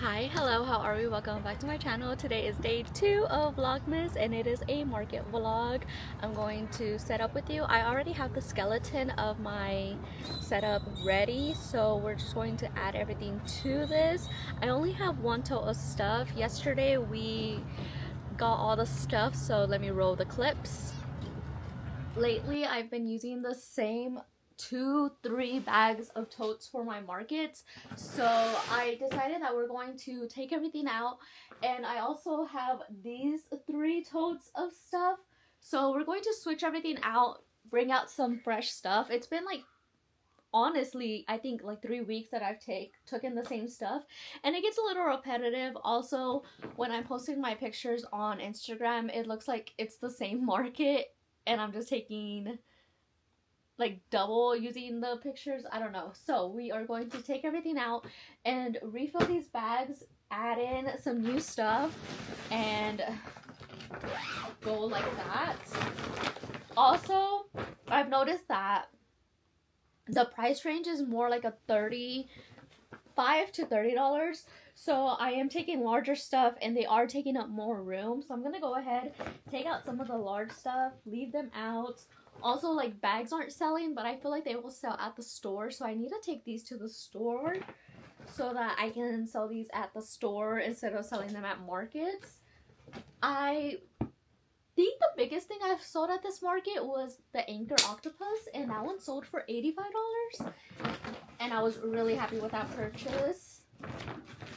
Hi, hello, how are we? Welcome back to my channel. Today is day 2 of Vlogmas and it is a market vlog. I'm going to set up with you. I already have the skeleton of my setup ready, so we're just going to add everything to this. I only have one tote of stuff. Yesterday we got all the stuff, so let me roll the clips. Lately I've been using the same 2-3 bags of totes for my markets, so I decided that we're going to take everything out. And I also have these 3 totes of stuff, so we're going to switch everything out, bring out some fresh stuff. It's been like, honestly, I think like 3 weeks that I've taken the same stuff, and it gets a little repetitive. Also, when I'm posting my pictures on Instagram, it looks like it's the same market and I'm just taking like double using the pictures. I don't know. So we are going to take everything out and refill these bags, add in some new stuff, and go like that. Also, I've noticed that the price range is more like a $35 to $30. So I am taking larger stuff and they are taking up more room. So I'm going to go ahead, take out some of the large stuff, leave them out. Also, like, bags aren't selling, but I feel like they will sell at the store. So I need to take these to the store so that I can sell these at the store instead of selling them at markets. I think the biggest thing I've sold at this market was the anchor octopus, and that one sold for $85. And I was really happy with that purchase.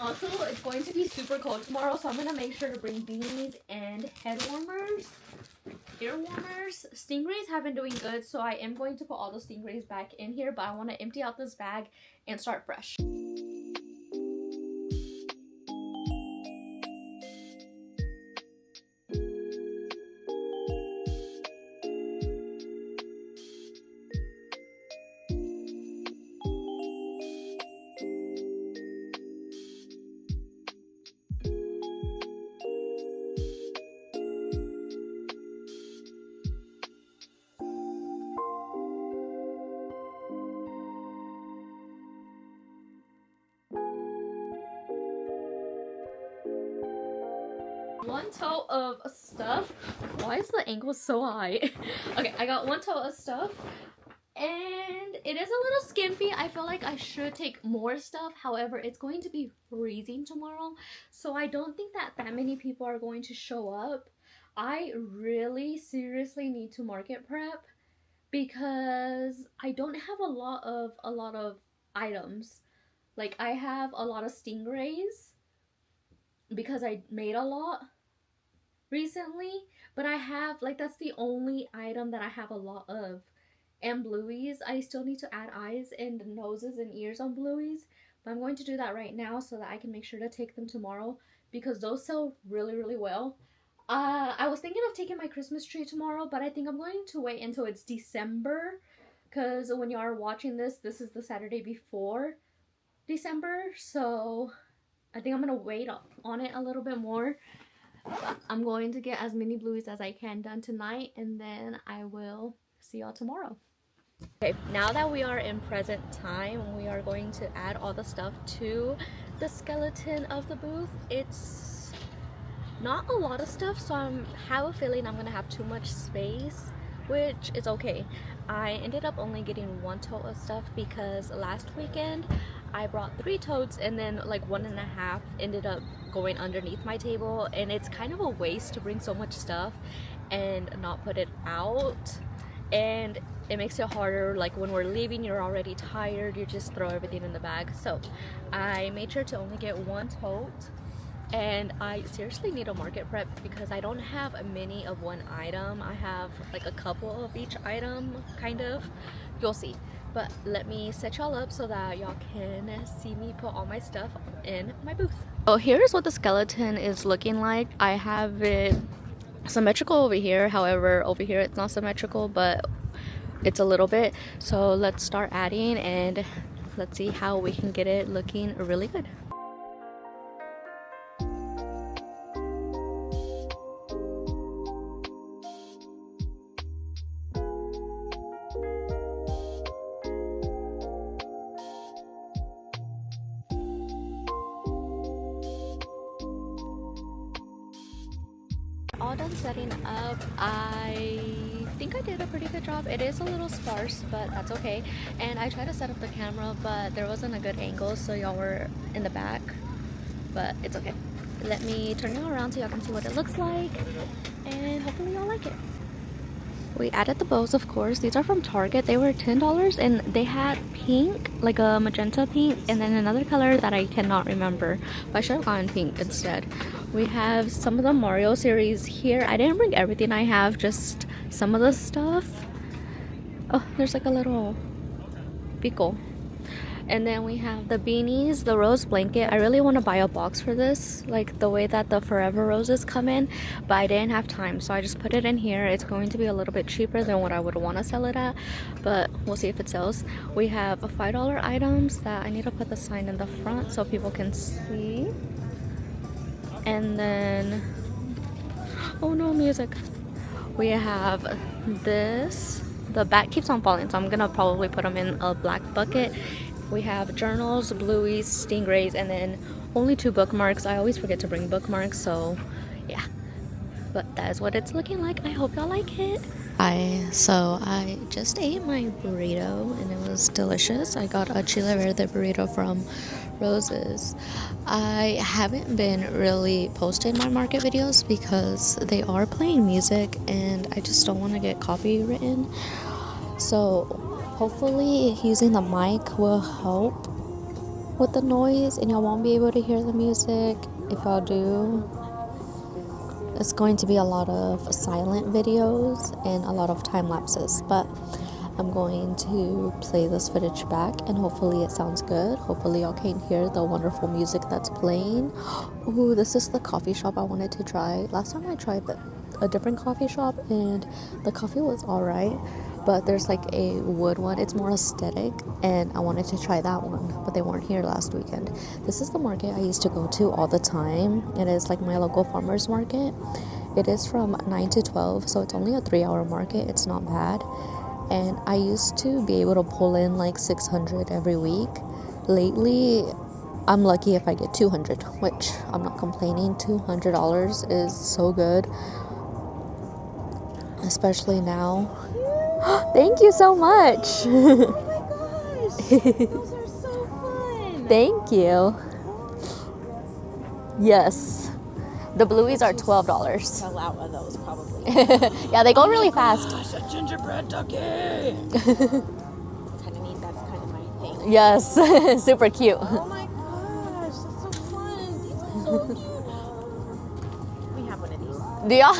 Also, it's going to be super cold tomorrow, so I'm going to make sure to bring beanies and head warmers, ear warmers. Stingrays have been doing good, so I am going to put all the stingrays back in here, but I want to empty out this bag and start fresh. One tote of stuff. Why is the angle so high? Okay, I got one tote of stuff and it is a little skimpy. I feel like I should take more stuff. However, it's going to be freezing tomorrow, so I don't think that many people are going to show up. I really seriously need to market prep because I don't have a lot of items. Like, I have a lot of stingrays because I made a lot recently, but I have, like, that's the only item that I have a lot of. And blueies, I still need to add eyes and noses and ears on blueies, but I'm going to do that right now so that I can make sure to take them tomorrow because those sell really well. I was thinking of taking my Christmas tree tomorrow, but I think I'm going to wait until it's December, because when you are watching this, this is the Saturday before December, so I think I'm gonna wait on it a little bit more. I'm going to get as many blueies as I can done tonight, and then I will see y'all tomorrow. Okay, now that we are in present time, we are going to add all the stuff to the skeleton of the booth. It's not a lot of stuff, so I have a feeling I'm gonna have too much space, which is okay. I ended up only getting one tote of stuff because last weekend I brought 3 totes and then like 1.5 ended up going underneath my table, and it's kind of a waste to bring so much stuff and not put it out, and it makes it harder. Like, when we're leaving, you're already tired, you just throw everything in the bag. So I made sure to only get one tote, and I seriously need a market prep because I don't have many of one item. I have like a couple of each item, kind of. You'll see. But let me set y'all up so that y'all can see me put all my stuff in my booth. So here's what the skeleton is looking like. I have it symmetrical over here, however over here it's not symmetrical, but it's a little bit. So let's start adding and let's see how we can get it looking really good. all done setting up. I think I did a pretty good job. It is a little sparse, but that's okay. And I tried to set up the camera, but there wasn't a good angle, so y'all were in the back. But it's okay. Let me turn y'all around so y'all can see what it looks like, and hopefully y'all like it. We added the bows, of course. These are from Target. They were $10, and they had pink, like a magenta pink, and then another color that I cannot remember, but I should have gotten pink instead. We have some of the Mario series here. I didn't bring everything I have, just some of the stuff. Oh, there's like a little pico. And then we have the beanies, the rose blanket. I really want to buy a box for this, like the way that the Forever Roses come in, but I didn't have time, so I just put it in here. It's going to be a little bit cheaper than what I would want to sell it at, but we'll see if it sells. We have $5 items that I need to put the sign in the front so people can see. And then, oh no, music. We have this. The bat keeps on falling, so I'm gonna probably put them in a black bucket. We have journals, blueies, stingrays, and then only 2 bookmarks. I always forget to bring bookmarks, so yeah. But that is what it's looking like. I hope y'all like it. So I just ate my burrito and it was delicious. I got a chile verde burrito from Roses. I haven't been really posting my market videos because they are playing music and I just don't want to get copywritten. So hopefully using the mic will help with the noise and y'all won't be able to hear the music. If y'all do, it's going to be a lot of silent videos and a lot of time lapses, but I'm going to play this footage back and hopefully it sounds good. Hopefully y'all can hear the wonderful music that's playing. Ooh, this is the coffee shop I wanted to try. Last time I tried a different coffee shop and the coffee was alright, but there's like a wood one. It's more aesthetic and I wanted to try that one, but they weren't here last weekend. This is the market I used to go to all the time. It is like my local farmers market. It is from 9 to 12, so it's only a 3-hour market. It's not bad. And I used to be able to pull in like 600 every week. Lately, I'm lucky if I get 200, which I'm not complaining. $200 is so good, especially now. Thank you so much. Oh my gosh, those are so fun. Thank you. Yes, the blueies are $12. Sell out of those probably. Yeah, they go really fast. Gosh, a gingerbread ducky. Kind of neat. That's kind of my thing. Yes, super cute. Oh my gosh, that's so fun. These are so cute. We have one of these. Do y'all?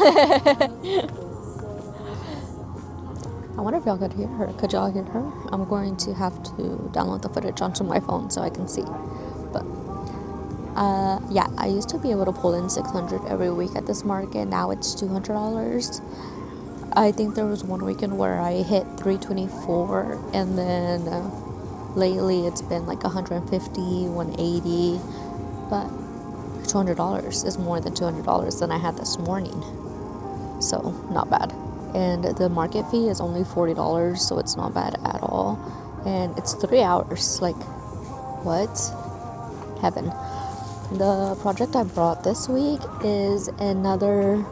I wonder if y'all could hear her. Could y'all hear her? I'm going to have to download the footage onto my phone so I can see. But yeah, I used to be able to pull in 600 every week at this market. Now it's $200. I think there was one weekend where I hit 324, and then lately it's been like 150, 180. But $200 is more than $200 than I had this morning, so not bad. And the market fee is only $40, so it's not bad at all. And it's 3 hours. Like, what? Heaven. The project I brought this week is another.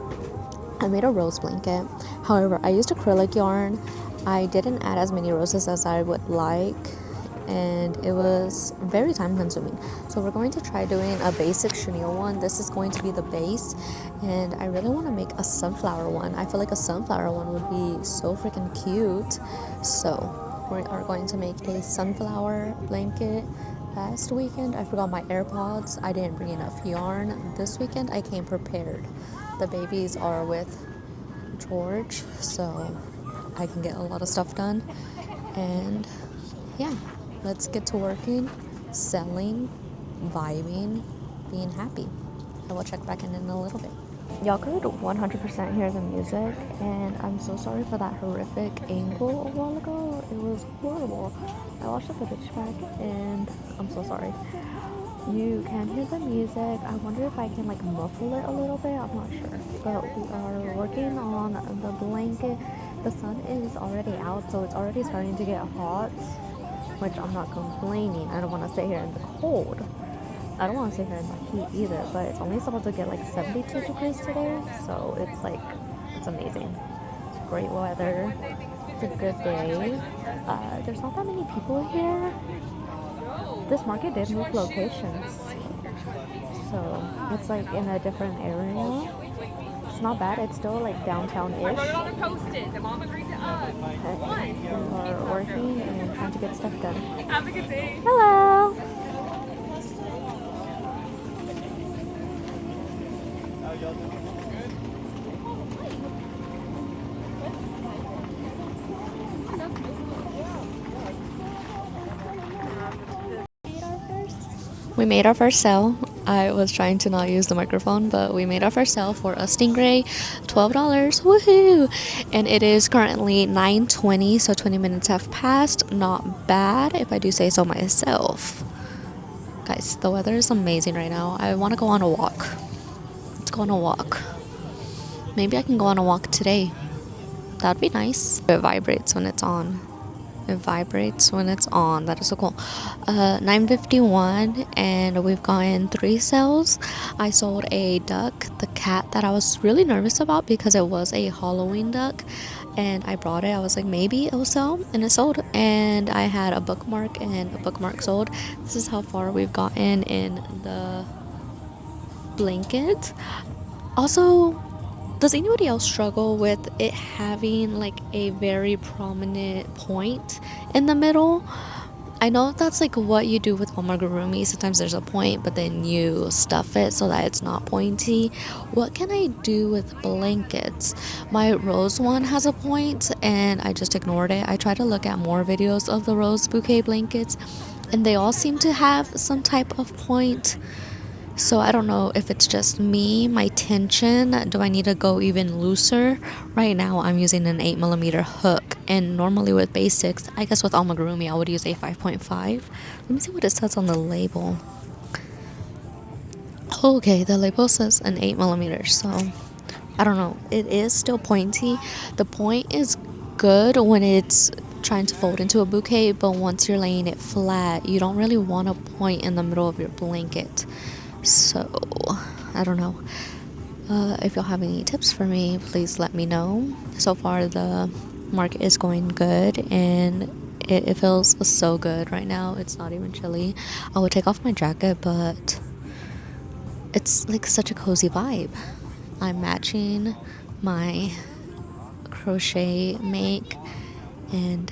I made a rose blanket. However, I used acrylic yarn. I didn't add as many roses as I would like, and it was very time consuming. So we're going to try doing a basic chenille one. This is going to be the base, and I really want to make a sunflower one. I feel like a sunflower one would be so freaking cute. So we are going to make a sunflower blanket. Last weekend I forgot my AirPods. I didn't bring enough yarn. This weekend I came prepared. The babies are with George, so I can get a lot of stuff done. And yeah, let's get to working, selling, vibing, being happy. I will check back in a little bit. Y'all could 100% hear the music, and I'm so sorry for that horrific angle a while ago. It was horrible. I watched the footage back, and I'm so sorry. You can hear the music. I wonder if I can like muffle it a little bit. I'm not sure. But we are working on the blanket. The sun is already out, so it's already starting to get hot, which I'm not complaining. I don't want to stay here in the cold. I don't want to sit here in the heat either, but it's only supposed to get like 72 degrees today, so it's like, it's amazing. It's great weather. It's a good day. There's not that many people here. This market did move locations, so it's like in a different area. It's not bad. It's still like downtown-ish. We are working and trying to get stuff done. Have a good day. Hello. We made our first sale. I was trying to not use the microphone, but we made our first sale for a stingray, $12. Woohoo! And it is currently 9:20, so 20 minutes have passed. Not bad, if I do say so myself. Guys, the weather is amazing right now. I want to go on a walk. Let's go on a walk. Maybe I can go on a walk today. That'd be nice. It vibrates when it's on. It vibrates when it's on. That is so cool. 9:51, and we've gotten 3 sales. I sold a duck, the cat that I was really nervous about because it was a Halloween duck, and I brought it. I was like, maybe it will sell, and it sold. And I had a bookmark, and a bookmark sold. This is how far we've gotten in the blanket. Also, does anybody else struggle with it having like a very prominent point in the middle? I know that's like what you do with amigurumi. Sometimes there's a point, but then you stuff it so that it's not pointy. What can I do with blankets? My rose one has a point, and I just ignored it. I tried to look at more videos of the rose bouquet blankets, and they all seem to have some type of point. So I don't know if it's just me, my tension. Do I need to go even looser? Right now I'm using an 8mm hook, and normally with basics, I guess with amigurumi I would use a 5.5. Let me see what it says on the label. Okay, the label says an 8mm, so I don't know. It is still pointy. The point is good when it's trying to fold into a bouquet, but once you're laying it flat, you don't really want a point in the middle of your blanket. So I don't know. If y'all have any tips for me, please let me know. So far the market is going good, and it feels so good right now. It's not even chilly. I would take off my jacket, but it's like such a cozy vibe. I'm matching my crochet make, and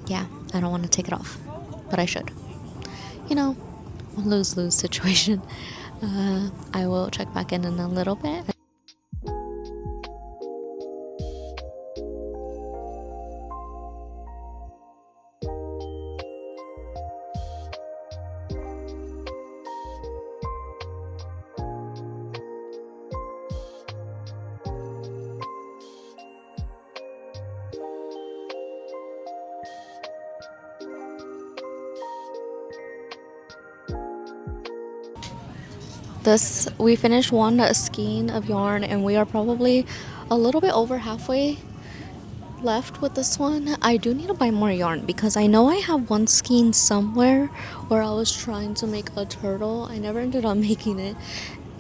yeah, I don't want to take it off, but I should. You know, lose-lose situation. I will check back in a little bit. We finished one skein of yarn, and we are probably a little bit over halfway left with this one. I do need to buy more yarn because I know I have one skein somewhere where I was trying to make a turtle. I never ended up making it,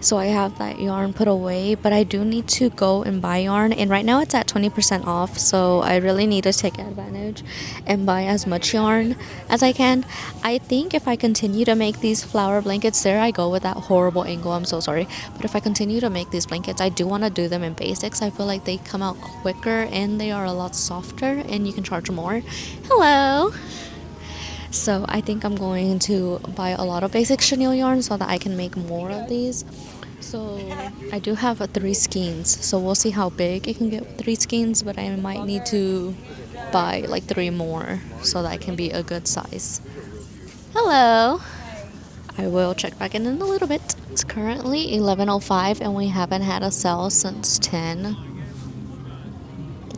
so I have that yarn put away, but I do need to go and buy yarn, and right now it's at 20% off, so I really need to take advantage and buy as much yarn as I can. I think if I continue to make these flower blankets, there I go with that horrible angle, I'm so sorry, but if I continue to make these blankets, I do want to do them in basics. I feel like they come out quicker and they are a lot softer, and you can charge more. Hello! So I think I'm going to buy a lot of basic chenille yarn so that I can make more of these. So I do have 3 skeins, so we'll see how big it can get with 3 skeins, but I might need to buy like 3 more so that I can be a good size. Hello! I will check back in a little bit. It's currently 11:05 and we haven't had a sale since 10.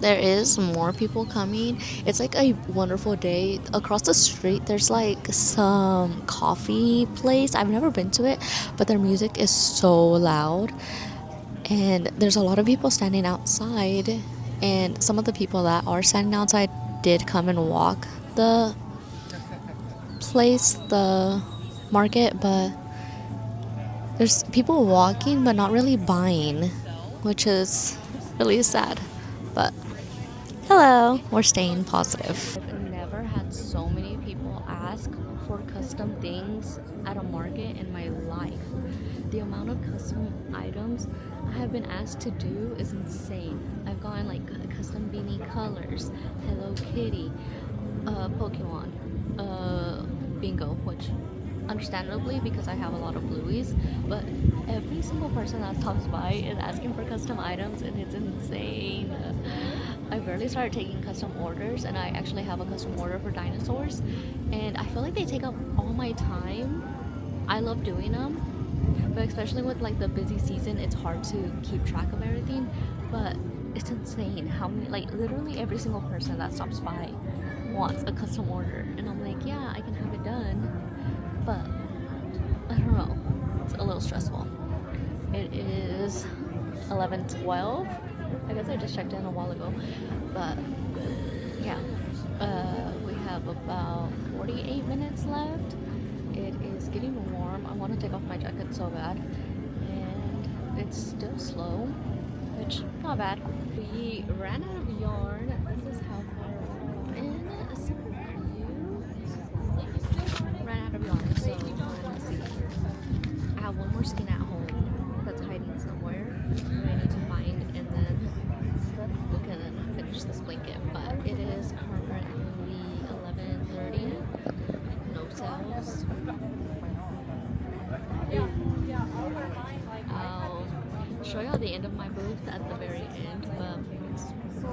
There is more people coming. It's like a wonderful day. Across the street there's like some coffee place. I've never been to it, but their music is so loud, and there's a lot of people standing outside, and some of the people that are standing outside did come and walk the place, the market, but There's people walking but not really buying, which is really sad. But hello, we're staying positive. I've never had so many people ask for custom things at a market in my life. The amount of custom items I have been asked to do is insane. I've gotten like custom beanie colors, Hello Kitty, Pokemon, bingo, which understandably because I have a lot of blueies, but every single person that stops by is asking for custom items and it's insane. I barely started taking custom orders, and I actually have a custom order for dinosaurs, and I feel like they take up all my time. I love doing them, but especially with like the busy season, it's hard to keep track of everything. But it's insane how many, like literally every single person that stops by wants a custom order, and I'm like, yeah, I can have it done, but I don't know, it's a little stressful. It is 11:12. I guess I just checked in a while ago, but yeah, we have about 48 minutes left. It is getting warm. I want to take off my jacket so bad, and it's still slow, which not bad. We ran out of yarn. This is how far we're in. A super cute. Ran out of yarn, so let's see. I have one more skein at home that's hiding somewhere that I need to find, and then we can finish this blanket. But it is currently 11:30. No sales. I'll show y'all the end of my booth at the very end, but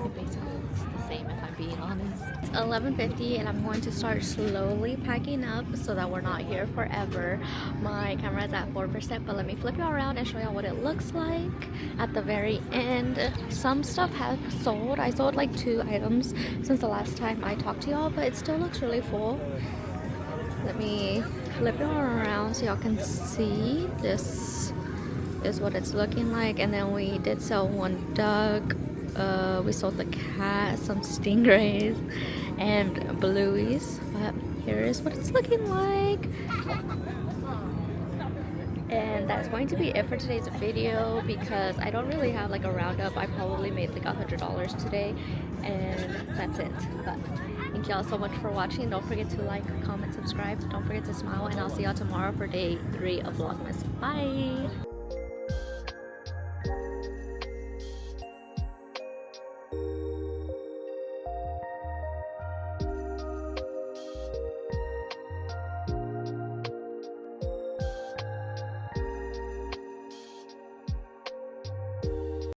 it basically looks the same if I'm being honest. It's 11:50 and I'm going to start slowly packing up so that we're not here forever. My camera is at 4%, but let me flip you around and show y'all what it looks like at the very end. Some stuff has sold. I sold like 2 items since the last time I talked to y'all, but it still looks really full. Let me flip it around so y'all can see. This is what it's looking like, and then we did sell 1 duck. We sold the cat, some stingrays, and blueies. But here is what it's looking like. And that's going to be it for today's video because I don't really have like a roundup. I probably made like $100 today, and that's it. But thank y'all so much for watching. Don't forget to like, comment, subscribe. Don't forget to smile, and I'll see y'all tomorrow for day 3 of Vlogmas. Bye!